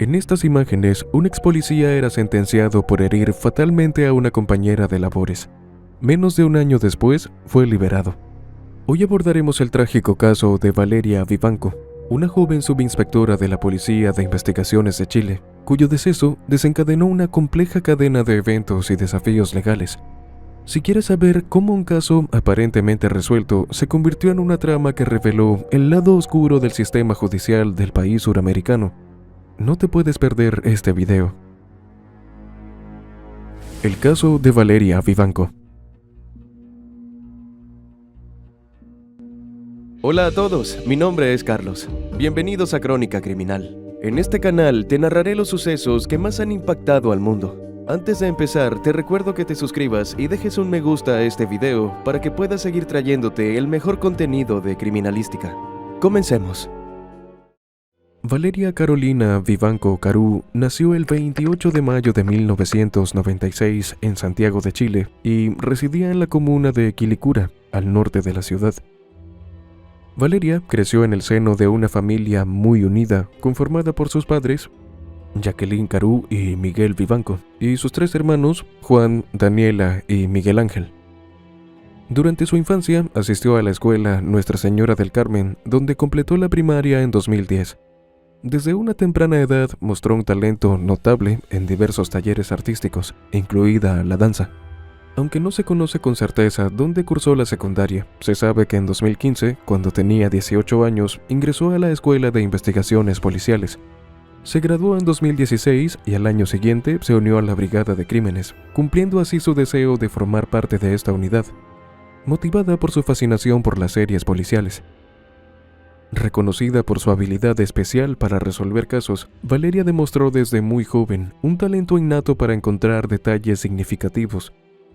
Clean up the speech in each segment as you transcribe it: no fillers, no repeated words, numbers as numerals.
En estas imágenes, un ex policía era sentenciado por herir fatalmente a una compañera de labores. Menos de un año después, fue liberado. Hoy abordaremos el trágico caso de Valeria Vivanco, una joven subinspectora de la Policía de Investigaciones de Chile, cuyo deceso desencadenó una compleja cadena de eventos y desafíos legales. Si quieres saber cómo un caso aparentemente resuelto se convirtió en una trama que reveló el lado oscuro del sistema judicial del país suramericano, no te puedes perder este video. El caso de Valeria Vivanco. Hola a todos, mi nombre es Carlos. Bienvenidos a Crónica Criminal. En este canal te narraré los sucesos que más han impactado al mundo. Antes de empezar, te recuerdo que te suscribas y dejes un me gusta a este video para que pueda seguir trayéndote el mejor contenido de criminalística. Comencemos. Valeria Carolina Vivanco Carú nació el 28 de mayo de 1996 en Santiago de Chile y residía en la comuna de Quilicura, al norte de la ciudad. Valeria creció en el seno de una familia muy unida, conformada por sus padres, Jacqueline Carú y Miguel Vivanco, y sus tres hermanos, Juan, Daniela y Miguel Ángel. Durante su infancia asistió a la escuela Nuestra Señora del Carmen, donde completó la primaria en 2010. Desde una temprana edad mostró un talento notable en diversos talleres artísticos, incluida la danza. Aunque no se conoce con certeza dónde cursó la secundaria, se sabe que en 2015, cuando tenía 18 años, ingresó a la Escuela de Investigaciones Policiales. Se graduó en 2016 y al año siguiente se unió a la Brigada de Crímenes, cumpliendo así su deseo de formar parte de esta unidad, motivada por su fascinación por las series policiales. Reconocida por su habilidad especial para resolver casos, Valeria demostró desde muy joven un talento innato para encontrar detalles significativos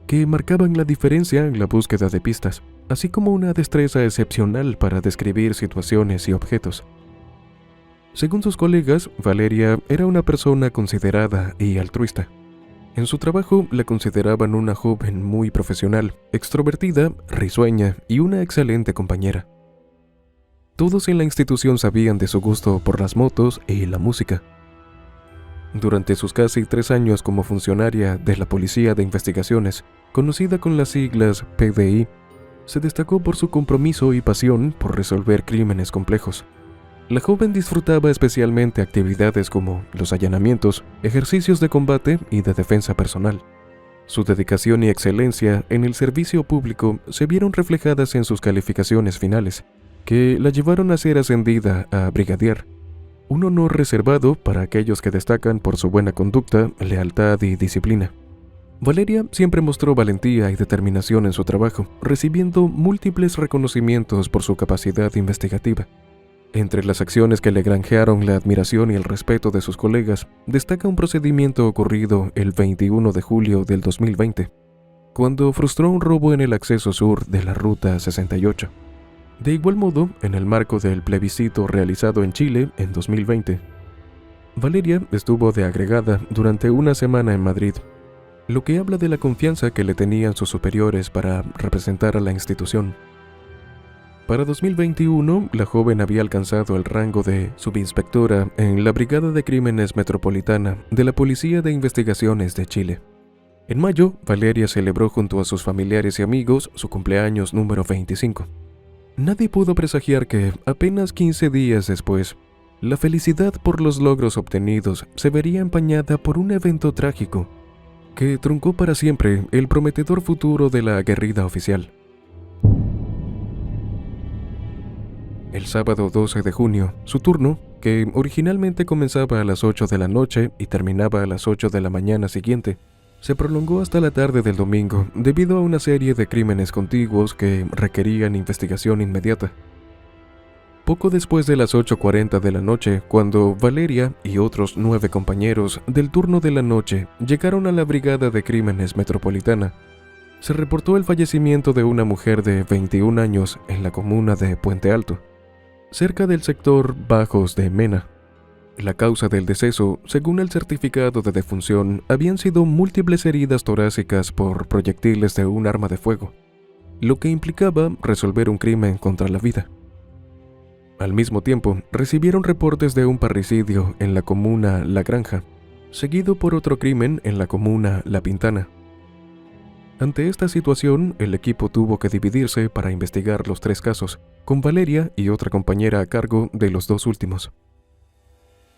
que marcaban la diferencia en la búsqueda de pistas, así como una destreza excepcional para describir situaciones y objetos. Según sus colegas, Valeria era una persona considerada y altruista. En su trabajo la consideraban una joven muy profesional, extrovertida, risueña y una excelente compañera. Todos en la institución sabían de su gusto por las motos y la música. Durante sus casi 3 años como funcionaria de la Policía de Investigaciones, conocida con las siglas PDI, se destacó por su compromiso y pasión por resolver crímenes complejos. La joven disfrutaba especialmente actividades como los allanamientos, ejercicios de combate y de defensa personal. Su dedicación y excelencia en el servicio público se vieron reflejadas en sus calificaciones finales, que la llevaron a ser ascendida a brigadier, un honor reservado para aquellos que destacan por su buena conducta, lealtad y disciplina. Valeria siempre mostró valentía y determinación en su trabajo, recibiendo múltiples reconocimientos por su capacidad investigativa. Entre las acciones que le granjearon la admiración y el respeto de sus colegas, destaca un procedimiento ocurrido el 21 de julio del 2020, cuando frustró un robo en el acceso sur de la Ruta 68. De igual modo, en el marco del plebiscito realizado en Chile en 2020, Valeria estuvo de agregada durante una semana en Madrid, lo que habla de la confianza que le tenían sus superiores para representar a la institución. Para 2021, la joven había alcanzado el rango de subinspectora en la Brigada de Crímenes Metropolitana de la Policía de Investigaciones de Chile. En mayo, Valeria celebró junto a sus familiares y amigos su cumpleaños número 25. Nadie pudo presagiar que, apenas 15 días después, la felicidad por los logros obtenidos se vería empañada por un evento trágico que truncó para siempre el prometedor futuro de la aguerrida oficial. El sábado 12 de junio, su turno, que originalmente comenzaba a las 8 de la noche y terminaba a las 8 de la mañana siguiente, se prolongó hasta la tarde del domingo debido a una serie de crímenes contiguos que requerían investigación inmediata. Poco después de las 8:40 de la noche, cuando Valeria y otros 9 compañeros del turno de la noche llegaron a la Brigada de Crímenes Metropolitana, se reportó el fallecimiento de una mujer de 21 años en la comuna de Puente Alto, cerca del sector Bajos de Mena. La causa del deceso, según el certificado de defunción, habían sido múltiples heridas torácicas por proyectiles de un arma de fuego, lo que implicaba resolver un crimen contra la vida. Al mismo tiempo, recibieron reportes de un parricidio en la comuna La Granja, seguido por otro crimen en la comuna La Pintana. Ante esta situación, el equipo tuvo que dividirse para investigar los 3 casos, con Valeria y otra compañera a cargo de los 2 últimos.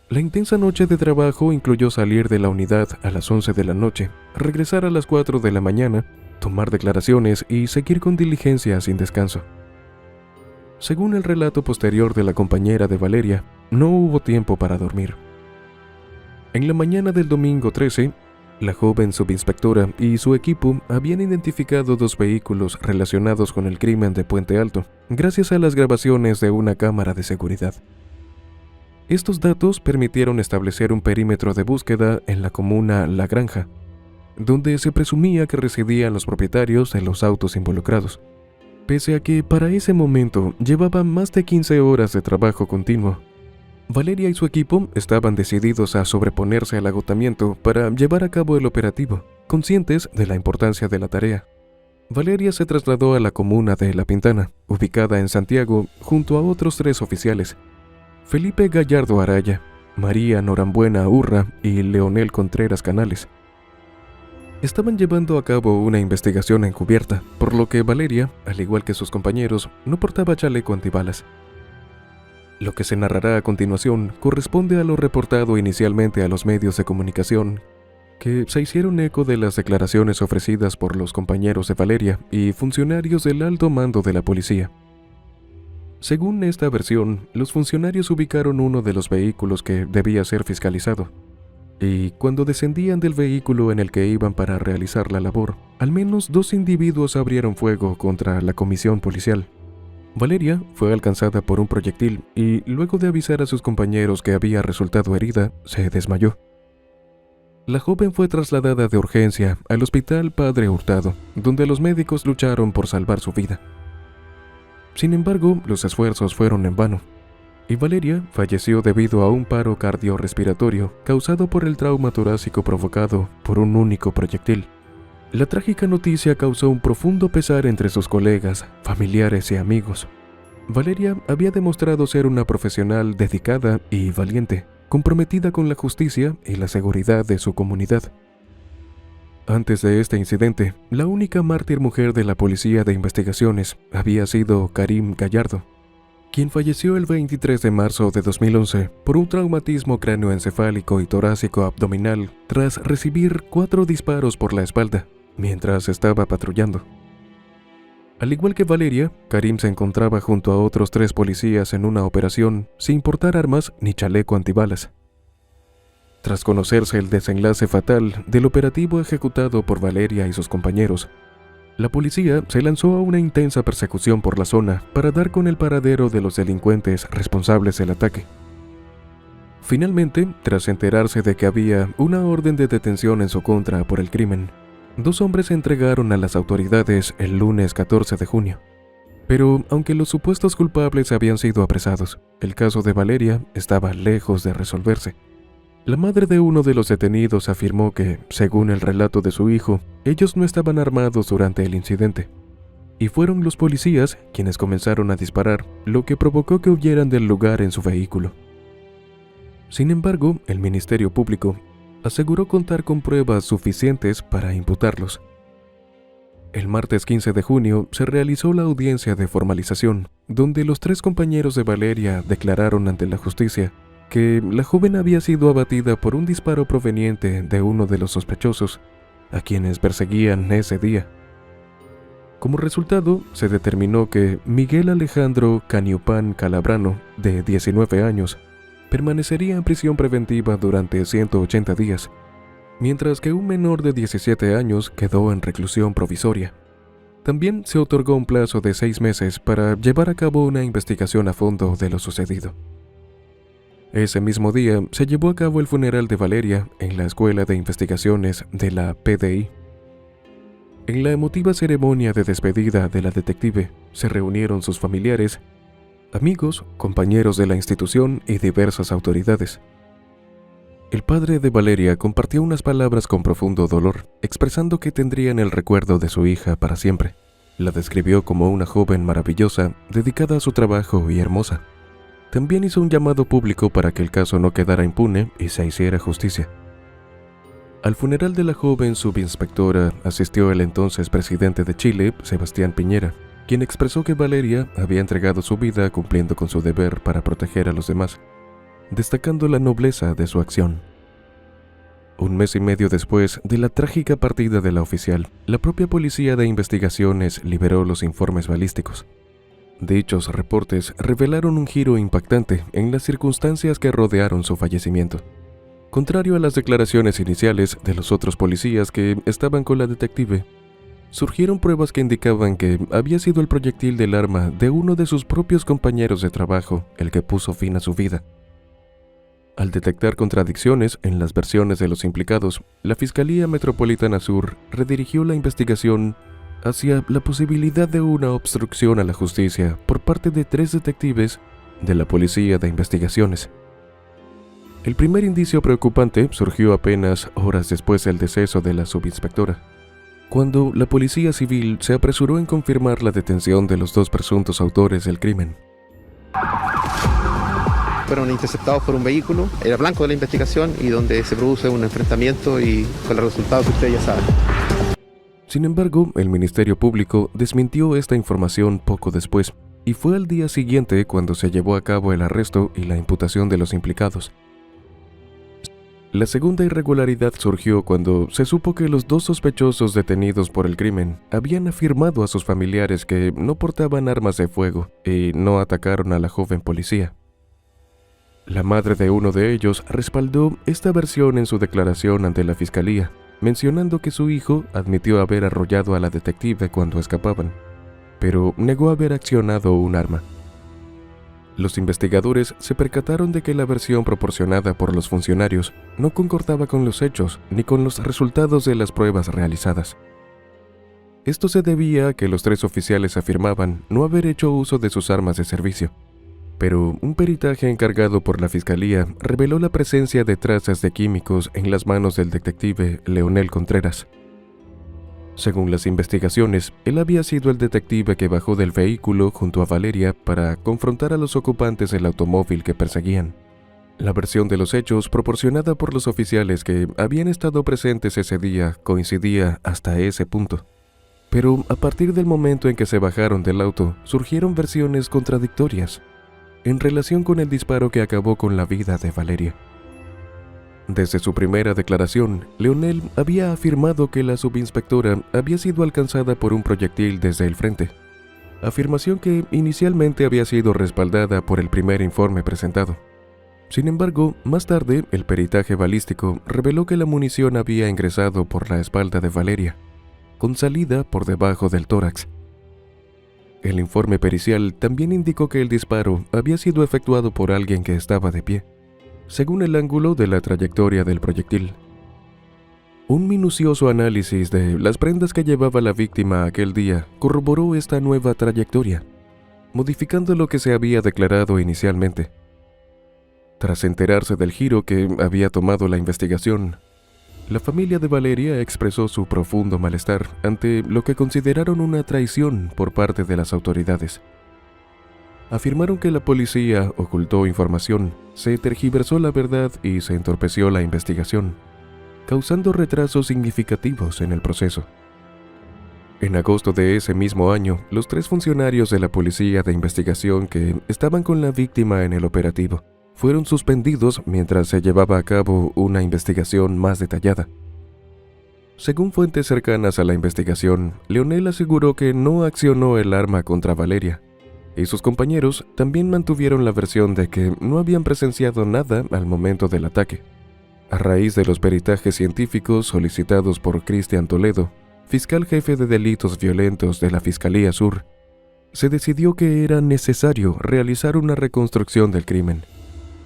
La intensa noche de trabajo incluyó salir de la unidad a las 11 de la noche, regresar a las 4 de la mañana, tomar declaraciones y seguir con diligencia sin descanso. Según el relato posterior de la compañera de Valeria, no hubo tiempo para dormir. En la mañana del domingo 13, la joven subinspectora y su equipo habían identificado 2 vehículos relacionados con el crimen de Puente Alto, gracias a las grabaciones de una cámara de seguridad. Estos datos permitieron establecer un perímetro de búsqueda en la comuna La Granja, donde se presumía que residían los propietarios de los autos involucrados. Pese a que para ese momento llevaban más de 15 horas de trabajo continuo, Valeria y su equipo estaban decididos a sobreponerse al agotamiento para llevar a cabo el operativo, conscientes de la importancia de la tarea. Valeria se trasladó a la comuna de La Pintana, ubicada en Santiago, junto a otros 3 oficiales: Felipe Gallardo Araya, María Norambuena Urra y Leonel Contreras Canales. Estaban llevando a cabo una investigación encubierta, por lo que Valeria, al igual que sus compañeros, no portaba chaleco antibalas. Lo que se narrará a continuación corresponde a lo reportado inicialmente a los medios de comunicación, que se hicieron eco de las declaraciones ofrecidas por los compañeros de Valeria y funcionarios del alto mando de la policía. Según esta versión, los funcionarios ubicaron uno de los vehículos que debía ser fiscalizado, y cuando descendían del vehículo en el que iban para realizar la labor, al menos 2 individuos abrieron fuego contra la comisión policial. Valeria fue alcanzada por un proyectil y, luego de avisar a sus compañeros que había resultado herida, se desmayó. La joven fue trasladada de urgencia al Hospital Padre Hurtado, donde los médicos lucharon por salvar su vida. Sin embargo, los esfuerzos fueron en vano, y Valeria falleció debido a un paro cardiorrespiratorio causado por el trauma torácico provocado por un único proyectil. La trágica noticia causó un profundo pesar entre sus colegas, familiares y amigos. Valeria había demostrado ser una profesional dedicada y valiente, comprometida con la justicia y la seguridad de su comunidad. Antes de este incidente, la única mártir mujer de la Policía de Investigaciones había sido Karim Gallardo, quien falleció el 23 de marzo de 2011 por un traumatismo cráneoencefálico y torácico abdominal tras recibir 4 disparos por la espalda mientras estaba patrullando. Al igual que Valeria, Karim se encontraba junto a otros 3 policías en una operación sin portar armas ni chaleco antibalas. Tras conocerse el desenlace fatal del operativo ejecutado por Valeria y sus compañeros, la policía se lanzó a una intensa persecución por la zona para dar con el paradero de los delincuentes responsables del ataque. Finalmente, tras enterarse de que había una orden de detención en su contra por el crimen, 2 hombres se entregaron a las autoridades el lunes 14 de junio. Pero, aunque los supuestos culpables habían sido apresados, el caso de Valeria estaba lejos de resolverse. La madre de uno de los detenidos afirmó que, según el relato de su hijo, ellos no estaban armados durante el incidente, y fueron los policías quienes comenzaron a disparar, lo que provocó que huyeran del lugar en su vehículo. Sin embargo, el Ministerio Público aseguró contar con pruebas suficientes para imputarlos. El martes 15 de junio se realizó la audiencia de formalización, donde los 3 compañeros de Valeria declararon ante la justicia que la joven había sido abatida por un disparo proveniente de uno de los sospechosos, a quienes perseguían ese día. Como resultado, se determinó que Miguel Alejandro Caniupan Calabrano, de 19 años, permanecería en prisión preventiva durante 180 días, mientras que un menor de 17 años quedó en reclusión provisoria. También se otorgó un plazo de 6 meses para llevar a cabo una investigación a fondo de lo sucedido. Ese mismo día se llevó a cabo el funeral de Valeria en la Escuela de Investigaciones de la PDI. En la emotiva ceremonia de despedida de la detective se reunieron sus familiares, amigos, compañeros de la institución y diversas autoridades. El padre de Valeria compartió unas palabras con profundo dolor, expresando que tendrían el recuerdo de su hija para siempre. La describió como una joven maravillosa, dedicada a su trabajo y hermosa. También hizo un llamado público para que el caso no quedara impune y se hiciera justicia. Al funeral de la joven subinspectora asistió el entonces presidente de Chile, Sebastián Piñera, quien expresó que Valeria había entregado su vida cumpliendo con su deber para proteger a los demás, destacando la nobleza de su acción. Un mes y medio después de la trágica partida de la oficial, la propia Policía de Investigaciones liberó los informes balísticos. Dichos reportes revelaron un giro impactante en las circunstancias que rodearon su fallecimiento. Contrario a las declaraciones iniciales de los otros policías que estaban con la detective, surgieron pruebas que indicaban que había sido el proyectil del arma de uno de sus propios compañeros de trabajo el que puso fin a su vida. Al detectar contradicciones en las versiones de los implicados, la Fiscalía Metropolitana Sur redirigió la investigación hacia la posibilidad de una obstrucción a la justicia por parte de 3 detectives de la Policía de Investigaciones. El primer indicio preocupante surgió apenas horas después del deceso de la subinspectora, cuando la Policía Civil se apresuró en confirmar la detención de los 2 presuntos autores del crimen. Fueron interceptados por un vehículo, era blanco de la investigación y donde se produce un enfrentamiento y con el resultado que ustedes ya saben. Sin embargo, el Ministerio Público desmintió esta información poco después, y fue al día siguiente cuando se llevó a cabo el arresto y la imputación de los implicados. La segunda irregularidad surgió cuando se supo que los 2 sospechosos detenidos por el crimen habían afirmado a sus familiares que no portaban armas de fuego y no atacaron a la joven policía. La madre de uno de ellos respaldó esta versión en su declaración ante la fiscalía, mencionando que su hijo admitió haber arrollado a la detective cuando escapaban, pero negó haber accionado un arma. Los investigadores se percataron de que la versión proporcionada por los funcionarios no concordaba con los hechos ni con los resultados de las pruebas realizadas. Esto se debía a que los 3 oficiales afirmaban no haber hecho uso de sus armas de servicio, pero un peritaje encargado por la Fiscalía reveló la presencia de trazas de químicos en las manos del detective Leonel Contreras. Según las investigaciones, él había sido el detective que bajó del vehículo junto a Valeria para confrontar a los ocupantes del automóvil que perseguían. La versión de los hechos proporcionada por los oficiales que habían estado presentes ese día coincidía hasta ese punto. Pero a partir del momento en que se bajaron del auto, surgieron versiones contradictorias en relación con el disparo que acabó con la vida de Valeria. Desde su primera declaración, Leonel había afirmado que la subinspectora había sido alcanzada por un proyectil desde el frente, afirmación que inicialmente había sido respaldada por el primer informe presentado. Sin embargo, más tarde, el peritaje balístico reveló que la munición había ingresado por la espalda de Valeria, con salida por debajo del tórax. El informe pericial también indicó que el disparo había sido efectuado por alguien que estaba de pie, según el ángulo de la trayectoria del proyectil. Un minucioso análisis de las prendas que llevaba la víctima aquel día corroboró esta nueva trayectoria, modificando lo que se había declarado inicialmente. Tras enterarse del giro que había tomado la investigación, la familia de Valeria expresó su profundo malestar ante lo que consideraron una traición por parte de las autoridades. Afirmaron que la policía ocultó información, se tergiversó la verdad y se entorpeció la investigación, causando retrasos significativos en el proceso. En agosto de ese mismo año, los 3 funcionarios de la Policía de Investigación que estaban con la víctima en el operativo fueron suspendidos mientras se llevaba a cabo una investigación más detallada. Según fuentes cercanas a la investigación, Leonel aseguró que no accionó el arma contra Valeria, y sus compañeros también mantuvieron la versión de que no habían presenciado nada al momento del ataque. A raíz de los peritajes científicos solicitados por Cristian Toledo, fiscal jefe de delitos violentos de la Fiscalía Sur, se decidió que era necesario realizar una reconstrucción del crimen,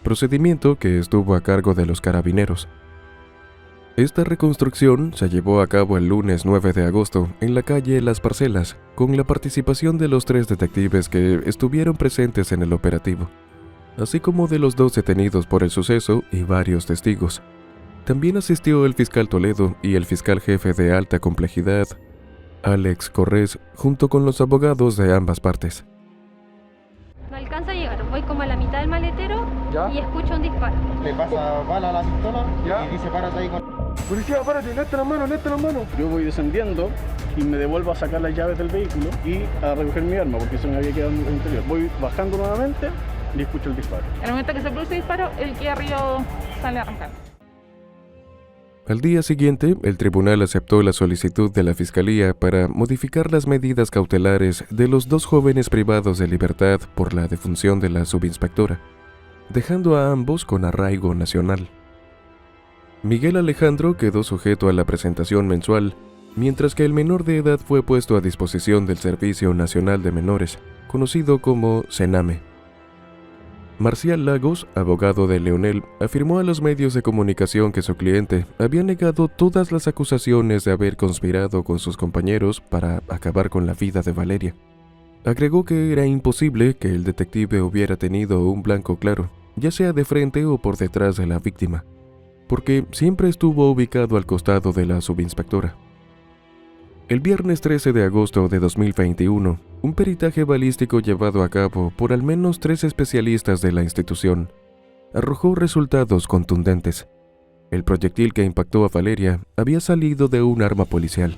procedimiento que estuvo a cargo de los carabineros. Esta reconstrucción se llevó a cabo el lunes 9 de agosto en la calle Las Parcelas, con la participación de los 3 detectives que estuvieron presentes en el operativo, así como de los 2 detenidos por el suceso y varios testigos. También asistió el fiscal Toledo y el fiscal jefe de alta complejidad, Alex Corrés, junto con los abogados de ambas partes. No alcanza a llegar. Voy como a la mitad del maletero ¿Ya? y escucho un disparo. Le pasa bala a la pistola. ¿Ya? Y dice párate ahí con... Policía, párate, levanta las manos. Yo voy descendiendo y me devuelvo a sacar las llaves del vehículo y a recoger mi arma porque se me había quedado en el interior. Voy bajando nuevamente y escucho el disparo. En el momento que se produce el disparo, el que arriba sale arrancando. Al día siguiente, el tribunal aceptó la solicitud de la Fiscalía para modificar las medidas cautelares de los dos jóvenes privados de libertad por la defunción de la subinspectora, dejando a ambos con arraigo nacional. Miguel Alejandro quedó sujeto a la presentación mensual, mientras que el menor de edad fue puesto a disposición del Servicio Nacional de Menores, conocido como CENAME. Marcial Lagos, abogado de Leonel, afirmó a los medios de comunicación que su cliente había negado todas las acusaciones de haber conspirado con sus compañeros para acabar con la vida de Valeria. Agregó que era imposible que el detective hubiera tenido un blanco claro, ya sea de frente o por detrás de la víctima, porque siempre estuvo ubicado al costado de la subinspectora. El viernes 13 de agosto de 2021, un peritaje balístico llevado a cabo por al menos 3 especialistas de la institución arrojó resultados contundentes. El proyectil que impactó a Valeria había salido de un arma policial.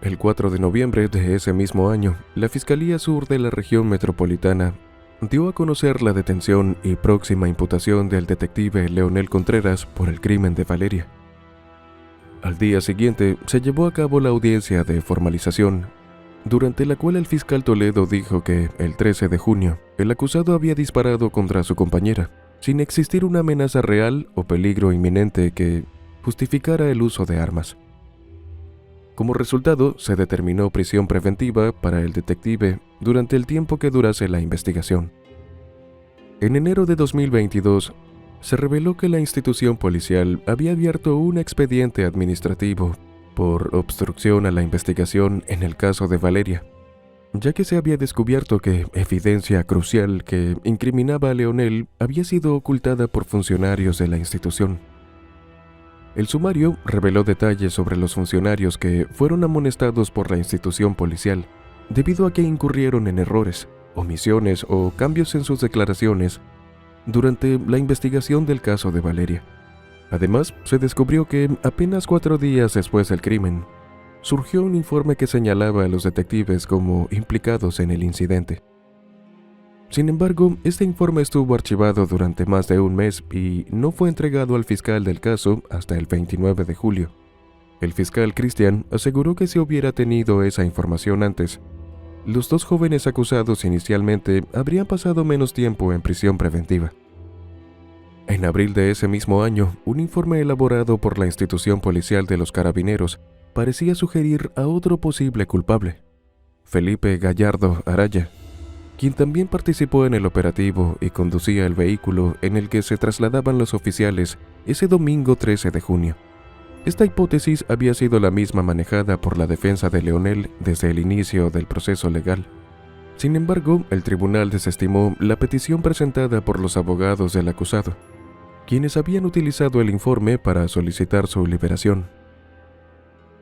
El 4 de noviembre de ese mismo año, la Fiscalía Sur de la región metropolitana dio a conocer la detención y próxima imputación del detective Leonel Contreras por el crimen de Valeria. Al día siguiente se llevó a cabo la audiencia de formalización, durante la cual el fiscal Toledo dijo que, el 13 de junio, el acusado había disparado contra su compañera, sin existir una amenaza real o peligro inminente que justificara el uso de armas. Como resultado, se determinó prisión preventiva para el detective durante el tiempo que durase la investigación. En enero de 2022, se reveló que la institución policial había abierto un expediente administrativo por obstrucción a la investigación en el caso de Valeria, ya que se había descubierto que evidencia crucial que incriminaba a Leonel había sido ocultada por funcionarios de la institución. El sumario reveló detalles sobre los funcionarios que fueron amonestados por la institución policial debido a que incurrieron en errores, omisiones o cambios en sus declaraciones durante la investigación del caso de Valeria. Además, se descubrió que apenas 4 días después del crimen, surgió un informe que señalaba a los detectives como implicados en el incidente. Sin embargo, este informe estuvo archivado durante más de un mes y no fue entregado al fiscal del caso hasta el 29 de julio. El fiscal Cristian aseguró que si hubiera tenido esa información antes, los 2 jóvenes acusados inicialmente habrían pasado menos tiempo en prisión preventiva. En abril de ese mismo año, un informe elaborado por la institución policial de los Carabineros parecía sugerir a otro posible culpable, Felipe Gallardo Araya, quien también participó en el operativo y conducía el vehículo en el que se trasladaban los oficiales ese domingo 13 de junio. Esta hipótesis había sido la misma manejada por la defensa de Leonel desde el inicio del proceso legal. Sin embargo, el tribunal desestimó la petición presentada por los abogados del acusado, quienes habían utilizado el informe para solicitar su liberación.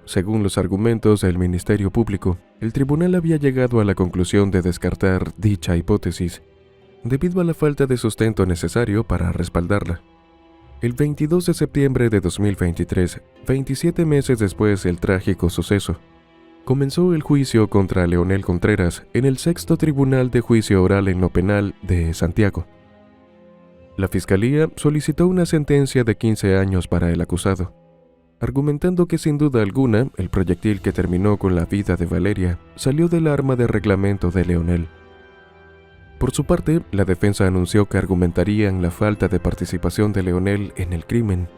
Según los argumentos del Ministerio Público, el tribunal había llegado a la conclusión de descartar dicha hipótesis, debido a la falta de sustento necesario para respaldarla. El 22 de septiembre de 2023, 27 meses después del trágico suceso, comenzó el juicio contra Leonel Contreras en el 6º Tribunal de Juicio Oral en lo Penal de Santiago. La Fiscalía solicitó una sentencia de 15 años para el acusado, argumentando que sin duda alguna el proyectil que terminó con la vida de Valeria salió del arma de reglamento de Leonel. Por su parte, la defensa anunció que argumentarían la falta de participación de Leonel en el crimen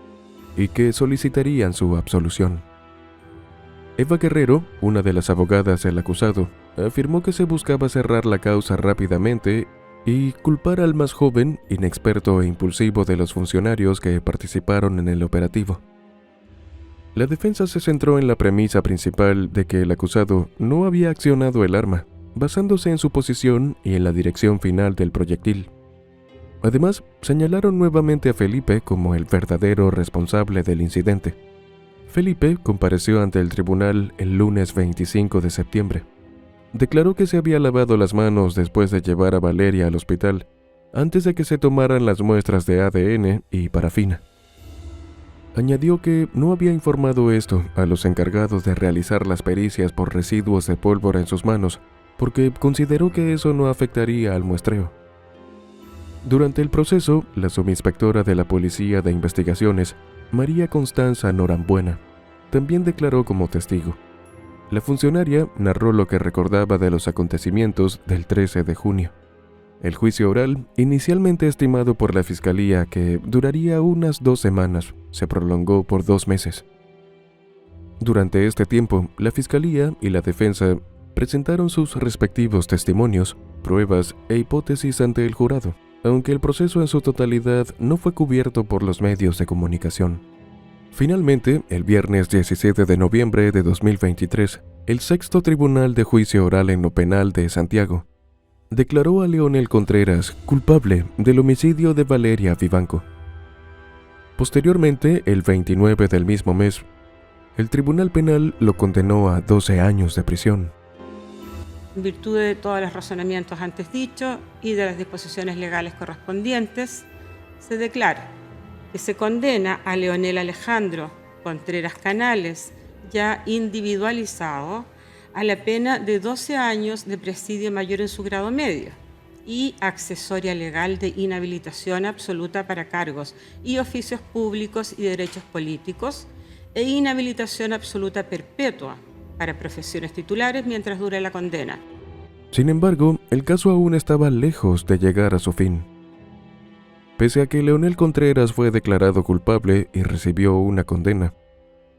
y que solicitarían su absolución. Eva Guerrero, una de las abogadas del acusado, afirmó que se buscaba cerrar la causa rápidamente y culpar al más joven, inexperto e impulsivo de los funcionarios que participaron en el operativo. La defensa se centró en la premisa principal de que el acusado no había accionado el arma, basándose en su posición y en la dirección final del proyectil. Además, señalaron nuevamente a Felipe como el verdadero responsable del incidente. Felipe compareció ante el tribunal el lunes 25 de septiembre. declaró que se había lavado las manos después de llevar a Valeria al hospital, antes de que se tomaran las muestras de ADN y parafina. Añadió que no había informado esto a los encargados de realizar las pericias por residuos de pólvora en sus manos, porque consideró que eso no afectaría al muestreo. Durante el proceso, la subinspectora de la Policía de Investigaciones, María Constanza Norambuena, también declaró como testigo. La funcionaria narró lo que recordaba de los acontecimientos del 13 de junio. El juicio oral, inicialmente estimado por la Fiscalía que duraría unas 2 semanas, se prolongó por 2 meses. Durante este tiempo, la Fiscalía y la defensa presentaron sus respectivos testimonios, pruebas e hipótesis ante el jurado, aunque el proceso en su totalidad no fue cubierto por los medios de comunicación. Finalmente, el viernes 17 de noviembre de 2023, el Sexto Tribunal de Juicio Oral en lo Penal de Santiago declaró a Leonel Contreras culpable del homicidio de Valeria Vivanco. Posteriormente, el 29 del mismo mes, el Tribunal Penal lo condenó a 12 años de prisión. En virtud de todos los razonamientos antes dichos y de las disposiciones legales correspondientes, se declara que se condena a Leonel Alejandro Contreras Canales, ya individualizado, a la pena de 12 años de presidio mayor en su grado medio y accesoria legal de inhabilitación absoluta para cargos y oficios públicos y derechos políticos e inhabilitación absoluta perpetua para profesiones titulares mientras dure la condena. Sin embargo, el caso aún estaba lejos de llegar a su fin. Pese a que Leonel Contreras fue declarado culpable y recibió una condena,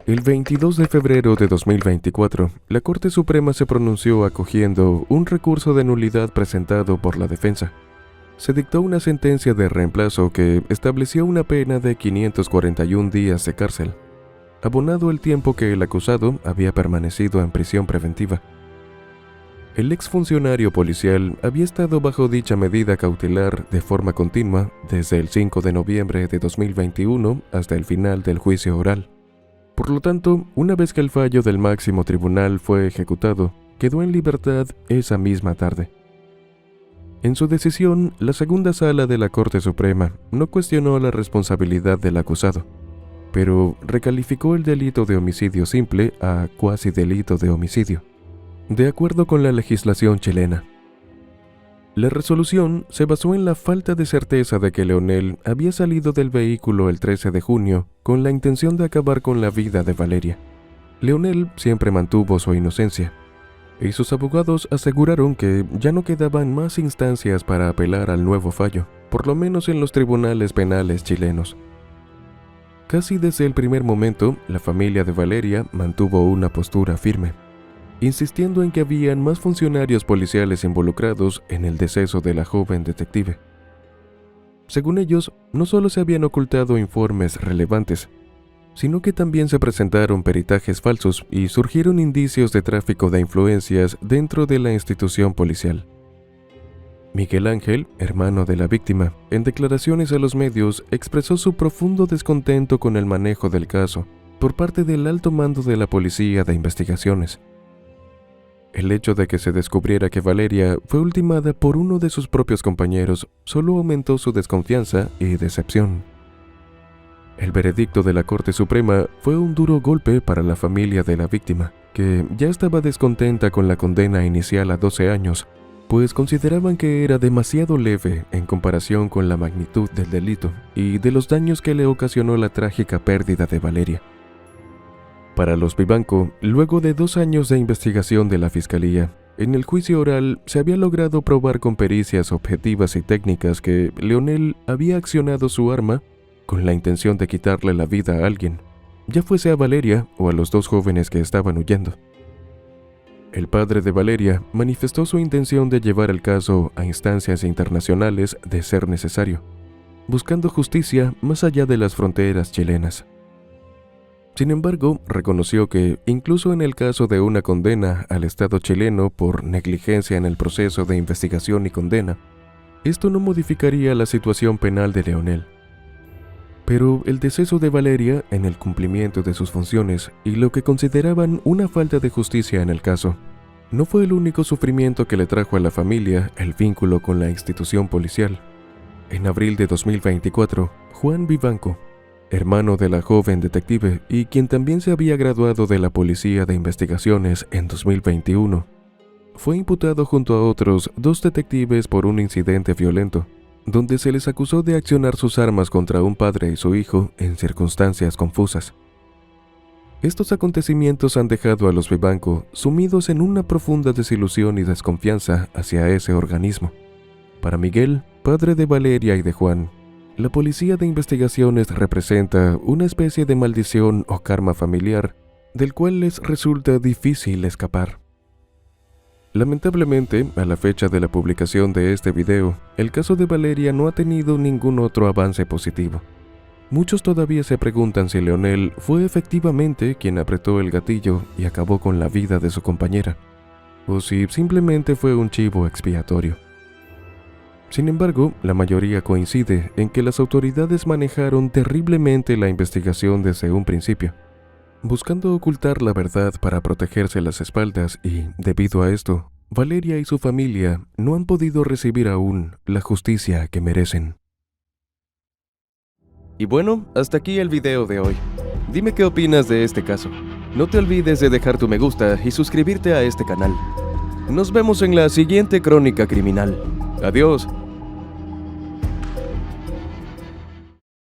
el 22 de febrero de 2024, la Corte Suprema se pronunció acogiendo un recurso de nulidad presentado por la defensa. Se dictó una sentencia de reemplazo que estableció una pena de 541 días de cárcel, abonado el tiempo que el acusado había permanecido en prisión preventiva. El exfuncionario policial había estado bajo dicha medida cautelar de forma continua desde el 5 de noviembre de 2021 hasta el final del juicio oral. Por lo tanto, una vez que el fallo del máximo tribunal fue ejecutado, quedó en libertad esa misma tarde. En su decisión, la segunda sala de la Corte Suprema no cuestionó la responsabilidad del acusado, pero recalificó el delito de homicidio simple a cuasi delito de homicidio, de acuerdo con la legislación chilena. La resolución se basó en la falta de certeza de que Leonel había salido del vehículo el 13 de junio con la intención de acabar con la vida de Valeria. Leonel siempre mantuvo su inocencia, y sus abogados aseguraron que ya no quedaban más instancias para apelar al nuevo fallo, por lo menos en los tribunales penales chilenos. Casi desde el primer momento, la familia de Valeria mantuvo una postura firme, insistiendo en que habían más funcionarios policiales involucrados en el deceso de la joven detective. Según ellos, no solo se habían ocultado informes relevantes, sino que también se presentaron peritajes falsos y surgieron indicios de tráfico de influencias dentro de la institución policial. Miguel Ángel, hermano de la víctima, en declaraciones a los medios expresó su profundo descontento con el manejo del caso por parte del alto mando de la Policía de Investigaciones. El hecho de que se descubriera que Valeria fue ultimada por uno de sus propios compañeros solo aumentó su desconfianza y decepción. El veredicto de la Corte Suprema fue un duro golpe para la familia de la víctima, que ya estaba descontenta con la condena inicial a 12 años, pues consideraban que era demasiado leve en comparación con la magnitud del delito y de los daños que le ocasionó la trágica pérdida de Valeria. Para los Vivanco, luego de 2 años de investigación de la Fiscalía, en el juicio oral se había logrado probar con pericias objetivas y técnicas que Leonel había accionado su arma con la intención de quitarle la vida a alguien, ya fuese a Valeria o a los 2 jóvenes que estaban huyendo. El padre de Valeria manifestó su intención de llevar el caso a instancias internacionales de ser necesario, buscando justicia más allá de las fronteras chilenas. Sin embargo, reconoció que, incluso en el caso de una condena al Estado chileno por negligencia en el proceso de investigación y condena, esto no modificaría la situación penal de Leonel. Pero el deceso de Valeria en el cumplimiento de sus funciones y lo que consideraban una falta de justicia en el caso, No fue el único sufrimiento que le trajo a la familia el vínculo con la institución policial. En abril de 2024, Juan Vivanco, hermano de la joven detective y quien también se había graduado de la Policía de Investigaciones en 2021, fue imputado junto a otros 2 detectives por un incidente violento, donde se les acusó de accionar sus armas contra un padre y su hijo en circunstancias confusas. Estos acontecimientos han dejado a los Vivanco sumidos en una profunda desilusión y desconfianza hacia ese organismo. Para Miguel, padre de Valeria y de Juan, la Policía de Investigaciones representa una especie de maldición o karma familiar del cual les resulta difícil escapar. Lamentablemente, a la fecha de la publicación de este video, el caso de Valeria no ha tenido ningún otro avance positivo. Muchos todavía se preguntan si Leonel fue efectivamente quien apretó el gatillo y acabó con la vida de su compañera, o si simplemente fue un chivo expiatorio. Sin embargo, la mayoría coincide en que las autoridades manejaron terriblemente la investigación desde un principio, buscando ocultar la verdad para protegerse las espaldas y, debido a esto, Valeria y su familia no han podido recibir aún la justicia que merecen. Y bueno, hasta aquí el video de hoy. Dime qué opinas de este caso. No te olvides de dejar tu me gusta y suscribirte a este canal. Nos vemos en la siguiente Crónica Criminal. Adiós.